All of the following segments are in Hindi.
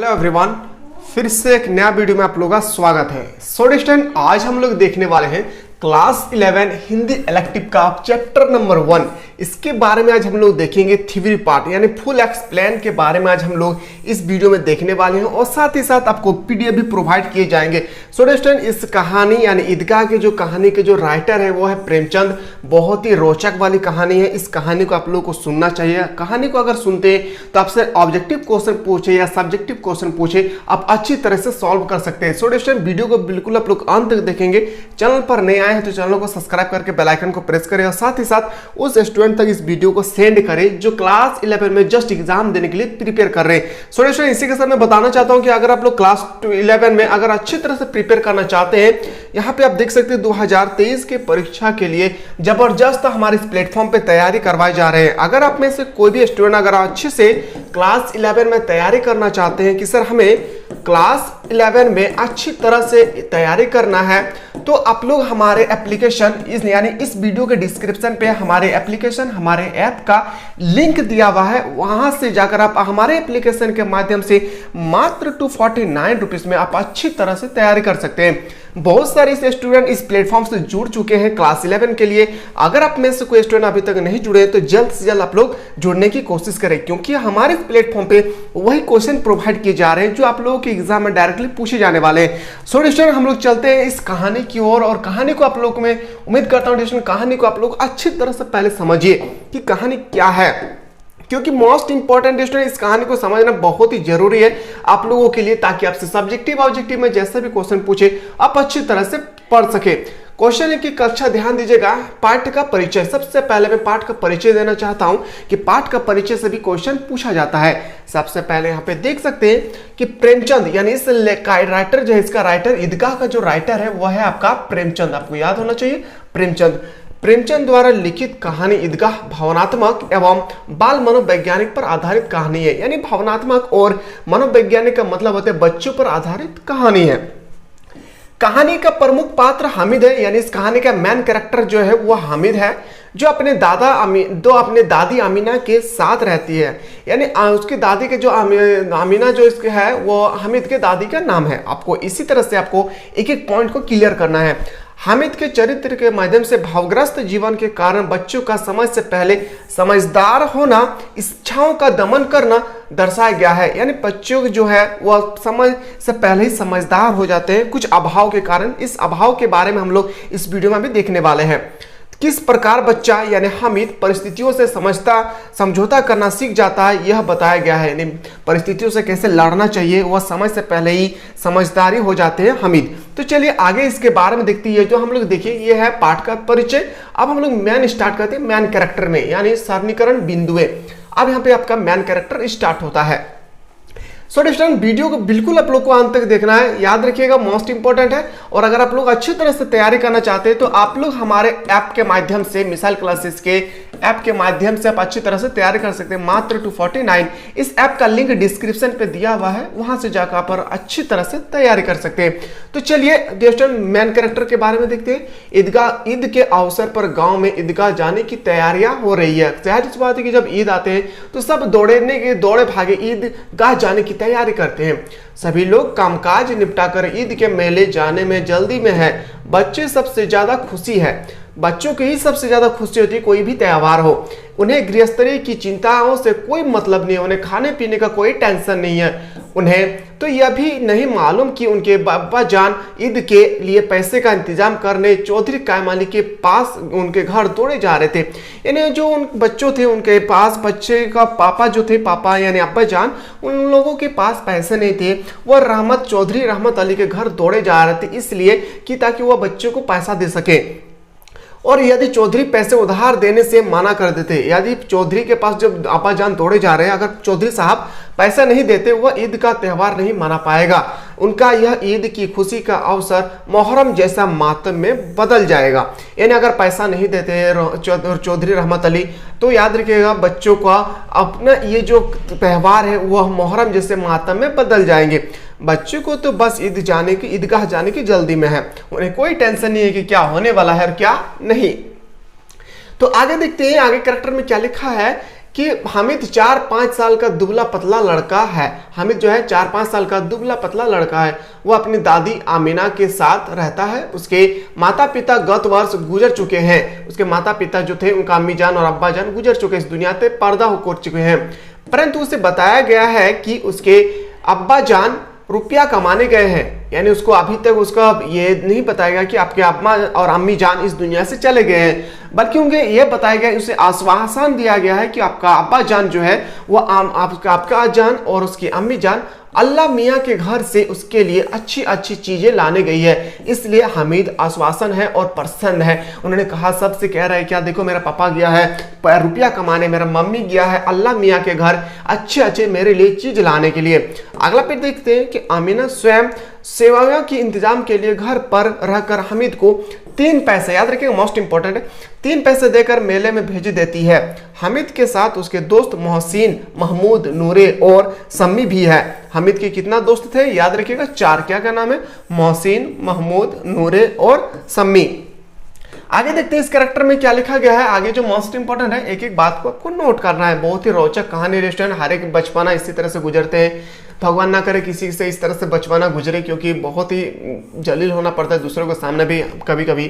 हेलो एवरीवन, फिर से एक नया वीडियो में आप लोगों का स्वागत है। स्टूडेंट, आज हम लोग देखने वाले हैं क्लास 11 हिंदी इलेक्टिव का चैप्टर नंबर 1। इसके बारे में आज हम लोग देखेंगे थ्योरी पार्ट यानी फुल एक्सप्लेन के बारे में आज हम लोग इस वीडियो में देखने वाले हैं और साथ ही साथ आपको पीडीएफ भी प्रोवाइड किए जाएंगे। स्टूडेंट, इस कहानी यानी ईदगाह के जो कहानी के जो राइटर है वो है प्रेमचंद। बहुत ही रोचक वाली कहानी है। इस कहानी को आप लोगों को सुनना चाहिए। कहानी को अगर सुनते हैं तो आपसे ऑब्जेक्टिव क्वेश्चन पूछे या सब्जेक्टिव क्वेश्चन पूछे आप अच्छी तरह से सॉल्व कर सकते हैं। स्टूडेंट, वीडियो को बिल्कुल आप लोग अंत तक देखेंगे। चैनल पर नए आए हैं तो चैनल को सब्सक्राइब करके बेल आइकन को प्रेस करें और साथ ही साथ उस स्टूडेंट तक इस वीडियो को सेंड करें जो क्लास 11 में जस्ट एग्जाम देने के लिए प्रिपेयर कर रहे हैं। स्टूडेंट, इसी के साथ मैं बताना चाहता हूं कि अगर आप लोग क्लास 11 में अगर अच्छी तरह से प्रिपेयर करना चाहते हैं, यहां पे आप देख सकते हैं 2023 के परीक्षा के लिए जबरदस्त हमारे इस प्लेटफॉर्म पे तैयारी करवाए जा रहे हैं। अगर आप में से कोई भी स्टूडेंट अगर अच्छे से क्लास 11 में तैयारी करना चाहते हैं कि सर हमें क्लास 11 में अच्छी तरह से तैयारी करना है, तो आप लोग हमारे एप्लीकेशन यानी इस वीडियो के डिस्क्रिप्शन पे हमारे एप्लीकेशन हमारे ऐप का लिंक दिया हुआ है। वहां से जाकर आप हमारे एप्लीकेशन के माध्यम से मात्र 249 रुपीज में आप अच्छी तरह से तैयारी कर सकते हैं। बहुत सारे स्टूडेंट इस प्लेटफॉर्म से जुड़ चुके हैं क्लास 11 के लिए। अगर आप में से कोई स्टूडेंट अभी तक नहीं जुड़े तो जल्द से जल्द आप लोग जुड़ने की कोशिश करें, क्योंकि हमारे प्लेटफॉर्म पे वही क्वेश्चन प्रोवाइड किए जा रहे हैं जो आप लोगों के एग्जाम में डायरेक्टली पूछे जाने वाले हैं। सो स्टूडेंट, हम लोग चलते हैं इस कहानी की ओर और कहानी को आप लोग में उम्मीद करता हूँ कहानी को आप लोग अच्छी तरह से पहले समझिए कि कहानी क्या है, क्योंकि मोस्ट इंपॉर्टेंट स्टूडेंट इस कहानी को समझना बहुत ही जरूरी है आप लोगों के लिए, ताकि आपसे सब्जेक्टिव ऑब्जेक्टिव में जैसा भी क्वेश्चन पूछे आप अच्छी तरह से पढ़ सके। क्वेश्चन है कि कक्षा ध्यान दीजिएगा, पाठ का परिचय। सबसे पहले मैं पाठ का परिचय देना चाहता हूं कि पाठ का परिचय से भी क्वेश्चन पूछा जाता है। सबसे पहले यहाँ पे देख सकते हैं कि प्रेमचंद यानी इस राइटर जो है, इसका राइटर ईदगाह का जो राइटर है वह है आपका प्रेमचंद। आपको याद होना चाहिए प्रेमचंद द्वारा लिखित कहानी ईदगाह भावनात्मक एवं बाल मनोवैज्ञानिक पर आधारित कहानी है। यानी भावनात्मक और मनोवैज्ञानिक का मतलब होता है बच्चों पर आधारित कहानी है। कहानी का प्रमुख पात्र हामिद है, यानी इस कहानी का मेन कैरेक्टर जो है वो हामिद है, जो अपने अपने दादी अमीना के साथ रहती है। यानी उसकी दादी के जो अमीना जो इसके है वो हामिद के दादी का नाम है। आपको इसी तरह से आपको एक एक पॉइंट को क्लियर करना है। हामिद के चरित्र के माध्यम से भावग्रस्त जीवन के कारण बच्चों का समय से पहले समझदार होना, इच्छाओं का दमन करना दर्शाया गया है। यानी बच्चों जो है वह समय से पहले ही समझदार हो जाते हैं कुछ अभाव के कारण। इस अभाव के बारे में हम लोग इस वीडियो में भी देखने वाले हैं। किस प्रकार बच्चा यानी हामिद परिस्थितियों से समझौता करना सीख जाता है यह बताया गया है। यानी परिस्थितियों से कैसे लड़ना चाहिए वह समय से पहले ही समझदारी हो जाते हैं हामिद। तो चलिए आगे इसके बारे में देखते हैं। जो हम लोग देखिए ये है पाठ का परिचय। अब हम लोग मैन स्टार्ट करते हैं मैन कैरेक्टर में, यानी सारणीकरण बिंदुएं। अब यहाँ पे आपका मैन कैरेक्टर स्टार्ट होता है। सो स्टूडेंट, वीडियो को बिल्कुल आप लोग को अंत तक देखना है, याद रखिएगा मोस्ट इंपॉर्टेंट है। और अगर आप लोग अच्छी तरह से तैयारी करना चाहते हैं तो आप लोग हमारे ऐप के माध्यम से मिसाइल क्लासेस के ऐप के माध्यम से आप अच्छी तरह से तैयारी कर सकते हैं मात्र 249। इस ऐप का लिंक डिस्क्रिप्शन पे दिया हुआ है, वहां से जाकर आप अच्छी तरह से तैयारी कर सकते हैं। तो चलिए स्टूडेंट मैन कैरेक्टर के बारे में देखते हैं। ईद के अवसर पर गाँव में ईदगाह जाने की तैयारियां हो रही है। जाहिर सी बात है कि जब ईद आते हैं तो सब दौड़े भागे ईदगाह जाने की तैयारी करते हैं। सभी लोग कामकाज निपटाकर ईद के मेले जाने में जल्दी में है। बच्चे सबसे ज्यादा खुशी है, बच्चों की ही सबसे ज्यादा खुशी होती है कोई भी त्योहार हो। उन्हें गृहस्थी की चिंताओं से कोई मतलब नहीं है, उन्हें खाने पीने का कोई टेंशन नहीं है। उन्हें तो यह भी नहीं मालूम कि उनके बाबा जान ईद के लिए पैसे का इंतजाम करने चौधरी कायमाली के पास उनके घर दौड़े जा रहे थे। यानी जो उन बच्चों थे उनके पास बच्चे का पापा जो थे, पापा यानी अब्बा जान, उन लोगों के पास पैसे नहीं थे। वह चौधरी रहमत अली के घर दौड़े जा रहे थे इसलिए कि ताकि वह बच्चों को पैसा दे सके। और यदि चौधरी पैसे उधार देने से मना कर देते, यदि चौधरी के पास जब आपा जान दौड़े जा रहे हैं, अगर चौधरी साहब पैसा नहीं देते वह ईद का त्यौहार नहीं मना पाएगा। उनका यह ईद की खुशी का अवसर मुहर्रम जैसा मातम में बदल जाएगा। यानी अगर पैसा नहीं देते चौधरी रहमत अली तो याद रखिएगा बच्चों का अपना ये जो त्यौहार है वह मुहर्रम जैसे मातम में बदल जाएंगे। बच्चों को तो बस ईदगाह जाने की जल्दी में है, उन्हें कोई टेंशन नहीं है कि क्या होने वाला है और क्या नहीं। तो आगे देखते हैं आगे कैरेक्टर में क्या लिखा है कि हामिद 4-5 साल का दुबला पतला लड़का है। हामिद जो है 4-5 साल का दुबला पतला लड़का है। वो अपनी दादी आमिना के साथ रहता है। उसके माता पिता गत वर्ष गुजर चुके हैं। उसके माता पिता जो थे, उनका अम्मी जान और अब्बा जान गुजर चुके इस दुनिया से, पर्दा हो चुके हैं। परंतु उसे बताया गया है कि उसके अब्बा जान रुपया कमाने गए हैं। यानी उसको अभी तक उसका ये नहीं बताया गया कि आपके अम्मा और अम्मी जान इस दुनिया से चले गए हैं, बल्कि उन्हें यह बताया गया, उसे आश्वासन दिया गया है कि आपका अब्बा जान जो है वो आपका जान और उसकी अम्मी जान अल्लाह मियाँ के घर से उसके लिए अच्छी अच्छी चीजें लाने गई है। इसलिए हामिद आश्वासन है और प्रसन्न है। उन्होंने कहा, सबसे कह रहा है क्या, देखो मेरा पापा गया है रुपया कमाने, मेरा मम्मी गया है अल्लाह मियाँ के घर अच्छे अच्छे मेरे लिए चीज लाने के लिए। अगला फिर देखते हैं कि आमिना स्वयं सेवाओं के इंतजाम के लिए घर पर रहकर हामिद को 3 पैसे, याद रखिएगा मोस्ट इंपॉर्टेंट है, 3 पैसे देकर मेले में भेज देती है। हामिद के साथ उसके दोस्त मोहसिन, महमूद, नूरे और सम्मी भी है। हामिद के कितना दोस्त थे, याद रखिएगा 4। क्या नाम है, मोहसिन, महमूद, नूरे और सम्मी। आगे देखते हैं इस कैरेक्टर में क्या लिखा गया है। आगे जो मोस्ट इंपॉर्टेंट है, एक एक बात को आपको नोट करना है। बहुत ही रोचक कहानी रेस्टोरेंट, हर एक बचपना इसी तरह से गुजरते हैं। भगवान ना करे किसी से इस तरह से बचपना गुजरे, क्योंकि बहुत ही जलील होना पड़ता है दूसरों के सामने भी कभी कभी।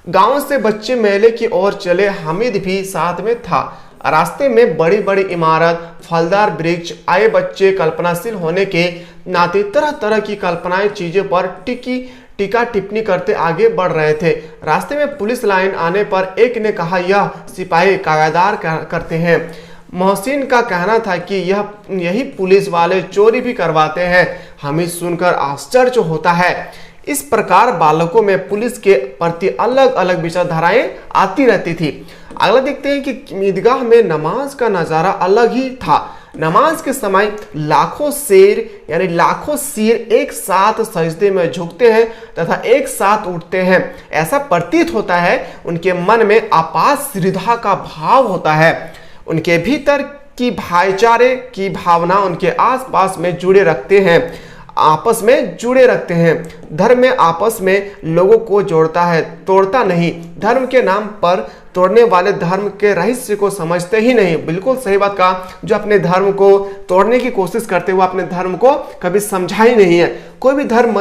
गांव से बच्चे मेले की ओर चले, हामिद भी साथ में था। रास्ते में बड़ी बड़ी इमारत, फलदार वृक्ष, आए बच्चे कल्पनाशील होने के नाते तरह तरह की कल्पनाएं चीजों पर टीका टिप्पणी करते आगे बढ़ रहे थे। रास्ते में पुलिस लाइन आने पर एक ने कहा, यह सिपाही कागादार करते हैं। मोहसिन का कहना था कि यही पुलिस वाले चोरी भी करवाते हैं। हमें सुनकर आश्चर्य होता है। इस प्रकार बालकों में पुलिस के प्रति अलग अलग विचारधाराएं आती रहती थी। अगला देखते हैं कि ईदगाह में नमाज का नजारा अलग ही था। नमाज के समय लाखों सिर एक साथ सजदे में झुकते हैं तथा एक साथ उठते हैं। ऐसा प्रतीत होता है उनके मन में अपार श्रद्धा का भाव होता है। उनके भीतर की भाईचारे की भावना उनके आसपास में जुड़े रखते हैं, आपस में जुड़े रखते हैं। धर्म में आपस में लोगों को जोड़ता है, तोड़ता नहीं। धर्म के नाम पर तोड़ने वाले धर्म के रहस्य को समझते ही नहीं। बिल्कुल सही बात कहा। जो अपने धर्म को तोड़ने की कोशिश करते हुए अपने धर्म को कभी समझा ही नहीं है। कोई भी धर्म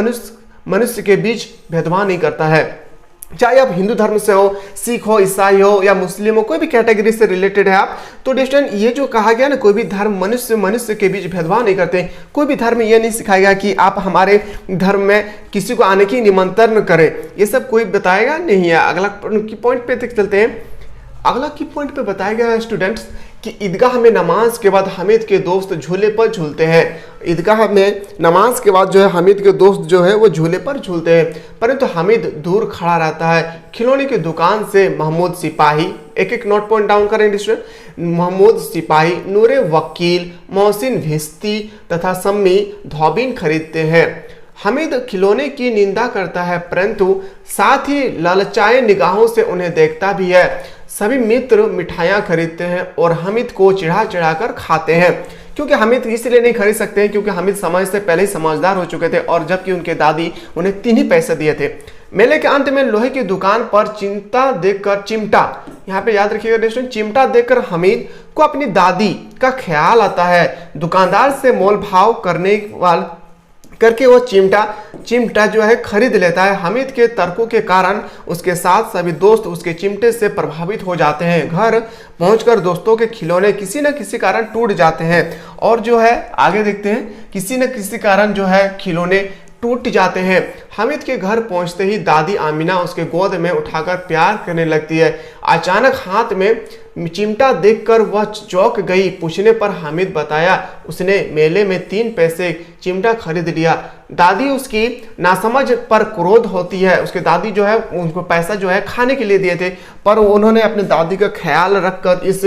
मनुष्य के बीच भेदभाव नहीं करता है। चाहे आप हिंदू धर्म से हो, सिख हो, ईसाई हो या मुस्लिम हो, कोई भी कैटेगरी से रिलेटेड है आप, तो डिस्टेंट ये जो कहा गया ना, कोई भी धर्म मनुष्य के बीच भेदभाव नहीं करते। कोई भी धर्म ये नहीं सिखाएगा कि आप हमारे धर्म में किसी को आने की निमंत्रण करें, ये सब कोई बताएगा नहीं है। अगला की पॉइंट पे चलते हैं। अगला की पॉइंट पे बताया गया है स्टूडेंट्स कि ईदगाह में नमाज के बाद हामिद के दोस्त झूले पर झूलते हैं। ईदगाह में नमाज के बाद जो है हामिद के दोस्त जो है वो झूले पर झूलते हैं, परंतु हामिद दूर खड़ा रहता है। खिलौने की दुकान से महमूद सिपाही, एक एक नोट पॉइंट डाउन करें स्टूडेंट, महमूद सिपाही, नूरे वकील, मोहसिन भिस्ती तथा सम्मी धोबिन खरीदते हैं। हामिद खिलौने की निंदा करता है, परंतु साथ ही ललचाए निगाहों से उन्हें देखता भी है। सभी मित्र मिठाइयाँ खरीदते हैं और हामिद को चिढ़ा कर खाते हैं, क्योंकि हामिद इसलिए नहीं खरीद सकते हैं क्योंकि हामिद समय से पहले ही समझदार हो चुके थे, और जबकि उनके दादी उन्हें 3 ही पैसे दिए थे। मेले के अंत में लोहे की दुकान पर चिमटा, यहाँ पे याद रखिएगा दोस्तों, चिमटा देखकर हामिद को अपनी दादी का ख्याल आता है। दुकानदार से मोल भाव करके वो चिमटा जो है खरीद लेता है। हामिद के तर्कों के कारण उसके साथ सभी दोस्त उसके चिमटे से प्रभावित हो जाते हैं। घर पहुंचकर दोस्तों के खिलौने किसी न किसी कारण टूट जाते हैं, और जो है आगे देखते हैं, किसी न किसी कारण जो है खिलौने टूट जाते हैं। हामिद के घर पहुंचते ही दादी आमिना उसके गोद में उठाकर प्यार करने लगती है। अचानक हाथ में चिमटा देखकर वह चौंक गई। पूछने पर हामिद बताया उसने मेले में 3 पैसे चिमटा खरीद लिया। दादी उसकी नासमझ पर क्रोध होती है। उसके दादी जो है उनको पैसा जो है खाने के लिए दिए थे, पर उन्होंने अपने दादी का ख्याल रखकर इस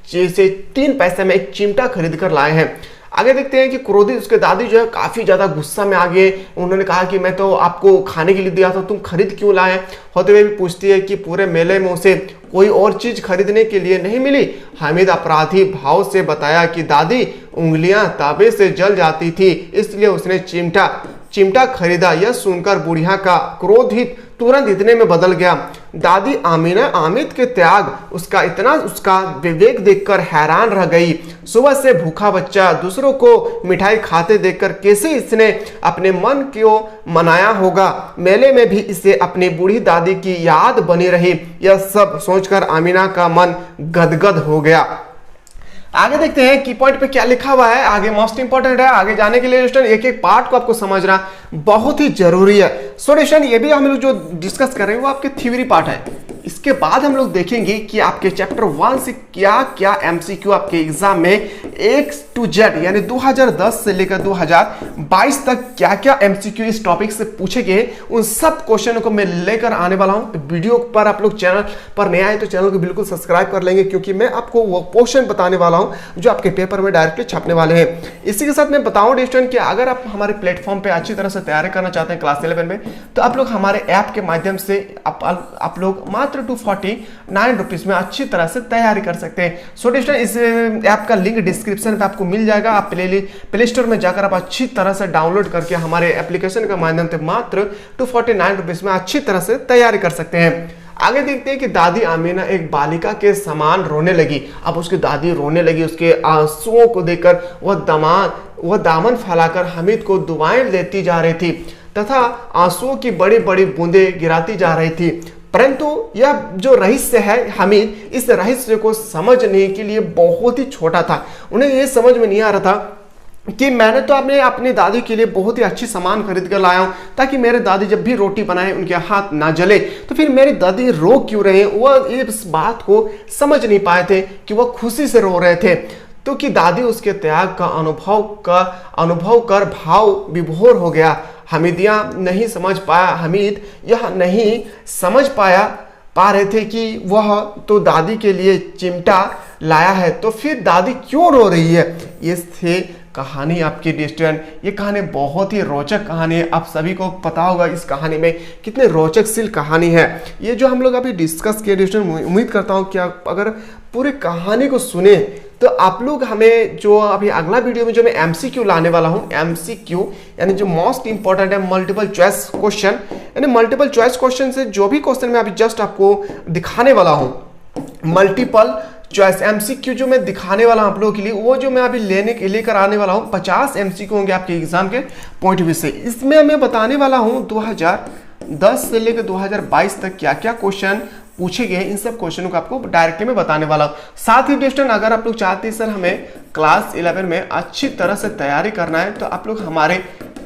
चीज से 3 पैसे में एक चिमटा खरीद कर लाए हैं। आगे देखते हैं कि क्रोधित उसके दादी जो है काफी ज्यादा गुस्सा में आ गए। उन्होंने कहा कि मैं तो आपको खाने के लिए दिया था, तुम खरीद क्यों लाए? होते हुए भी पूछती है कि पूरे मेले में उसे कोई और चीज खरीदने के लिए नहीं मिली। हामिद अपराधी भाव से बताया कि दादी उंगलियां ताबे से जल जाती थी, इसलिए उसने चिमटा खरीदा। यह सुनकर बुढ़िया का क्रोध ही तुरंत इतने में बदल गया। दादी आमीना आमिद के त्याग उसका विवेक देखकर हैरान रह गई। सुबह से भूखा बच्चा दूसरों को मिठाई खाते देखकर कैसे इसने अपने मन को मनाया होगा। मेले में भी इसे अपनी बूढ़ी दादी की याद बनी रही। यह सब सोचकर आमीना का मन गदगद हो गया। आगे देखते हैं की पॉइंट पे क्या लिखा हुआ है। आगे मोस्ट इंपॉर्टेंट है। आगे जाने के लिए स्टूडेंट एक एक पार्ट को आपको समझना बहुत ही जरूरी है। सो स्टूडेंट ये भी हम लोग जो डिस्कस कर रहे हैं वो आपके थ्योरी पार्ट है। इसके बाद हम लोग देखेंगे कि आपके चैप्टर 1 से क्या क्या एमसीक्यू आपके एग्जाम में A to Z यानी 2010 से लेकर 2022 तक क्या क्या एमसीक्यू इस टॉपिक से पूछे गए, उन सब क्वेश्चनों को मैं लेकर आने वाला हूं। वीडियो पर आप लोग चैनल पर नए आए तो चैनल को बिल्कुल सब्सक्राइब कर लेंगे, क्योंकि मैं आपको वो क्वेश्चन बताने वाला हूं जो आपके पेपर में डायरेक्टली छपने वाले हैं। इसी के साथ मैं बताऊं स्टूडेंट कि अगर आप हमारे प्लेटफॉर्म पे अच्छी तरह से तैयारी करना चाहते हैं क्लास 11 में, तो आप लोग हमारे ऐप के माध्यम से आप लोग मात्र 249 रुपीज में अच्छी तरह से तैयारी कर सकते हैं। सो स्टूडेंट इस ऐप का लिंक डिस्क्रिप्शन पे आपको मिल जाएगा। आप प्ले स्टोर में जाकर आप अच्छी तरह से डाउनलोड करके हमारे एप्लीकेशन के माध्यम से मात्र 249 रुपीज में अच्छी तरह से तैयारी कर सकते हैं। आगे देखते हैं कि दादी आमीना एक बालिका के समान रोने लगी। अब उसकी दादी रोने लगी। उसके आंसुओं को देखकर वह दामन फैलाकर हमीद को दुआएं देती जा रही थी तथा आंसुओं की बड़ी बड़ी बूंदें गिराती जा रही थी। परंतु यह जो रहस्य है, हमीद इस रहस्य को समझने के लिए बहुत ही छोटा था। उन्हें यह समझ में नहीं आ रहा था कि मैंने तो अपनी दादी के लिए बहुत ही अच्छी सामान खरीद कर लाया हूं ताकि मेरे दादी जब भी रोटी बनाए उनके हाथ ना जले, तो फिर मेरी दादी रो क्यों रहे हैं, वह इस बात को समझ नहीं पाए थे कि वह खुशी से रो रहे थे। तो कि दादी उसके त्याग का अनुभव कर भाव विभोर हो गया। हमीद यह नहीं समझ पा रहे थे कि वह तो दादी के लिए चिमटा लाया है, तो फिर दादी क्यों रो रही है। ये थे कहानी आपकी स्टूडेंट। ये कहानी बहुत ही रोचक कहानी है। आप सभी को पता होगा इस कहानी में कितने रोचक सी कहानी है। ये जो हम लोग अभी डिस्कस किए स्टूडेंट, उम्मीद करता हूँ कि आप अगर पूरी कहानी को सुने तो आप लोग हमें जो अभी अगला वीडियो में जो मैं एमसीक्यू लाने वाला हूँ, एमसीक्यू यानी जो मोस्ट इंपॉर्टेंट है मल्टीपल चॉइस क्वेश्चन, यानी मल्टीपल चॉइस क्वेश्चन से जो भी क्वेश्चन मैं अभी जस्ट आपको दिखाने वाला हूँ, मल्टीपल चॉइस एमसीक्यू जो मैं दिखाने वाला हूं आप लोगों के लिए, वो जो मैं अभी लेकर आने वाला हूं 50 एमसीक्यू होंगे आपके एग्जाम के पॉइंट ऑफ व्यू से। इसमें मैं बताने वाला हूं 2010 से लेकर 2022 तक क्या क्या क्वेश्चन पूछे गए, इन सब क्वेश्चनों को आपको डायरेक्टली मैं बताने वाला हूं। साथ ही स्टूडेंट अगर आप लोग चाहते हैं सर हमें क्लास 11 में अच्छी तरह से तैयारी करना है, तो आप लोग हमारे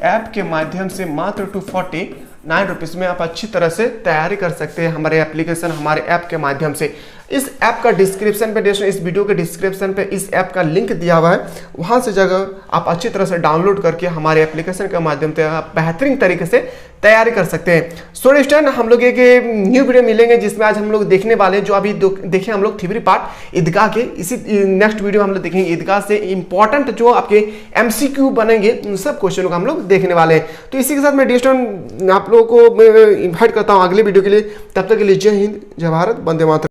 ऐप के माध्यम से मात्र 249 रुपीज में आप अच्छी तरह से तैयारी कर सकते हैं हमारे एप्लीकेशन, हमारे ऐप के माध्यम से। इस ऐप का डिस्क्रिप्शन पे, इस वीडियो के डिस्क्रिप्शन पे इस ऐप का लिंक दिया हुआ है, वहां से जाकर आप अच्छी तरह से डाउनलोड करके हमारे एप्लीकेशन के माध्यम से आप बेहतरीन तरीके से तैयारी कर सकते हैं। सो स्टूडेंट हम लोग एक न्यू वीडियो मिलेंगे जिसमें आज हम लोग देखने वाले हैं जो अभी देखें हम लोग थ्योरी पार्ट ईदगाह के। इसी नेक्स्ट वीडियो हम लोग देखेंगे ईदगाह से इंपॉर्टेंट जो आपके एमसीक्यू बनेंगे, उन सब क्वेश्चनों को हम लोग देखने वाले हैं। तो इसी के साथ मैं स्टूडेंट आप लोगों को इन्वाइट करता हूँ अगले वीडियो के लिए। तब तक के लिए जय हिंद, जय भारत, वंदे मातरम।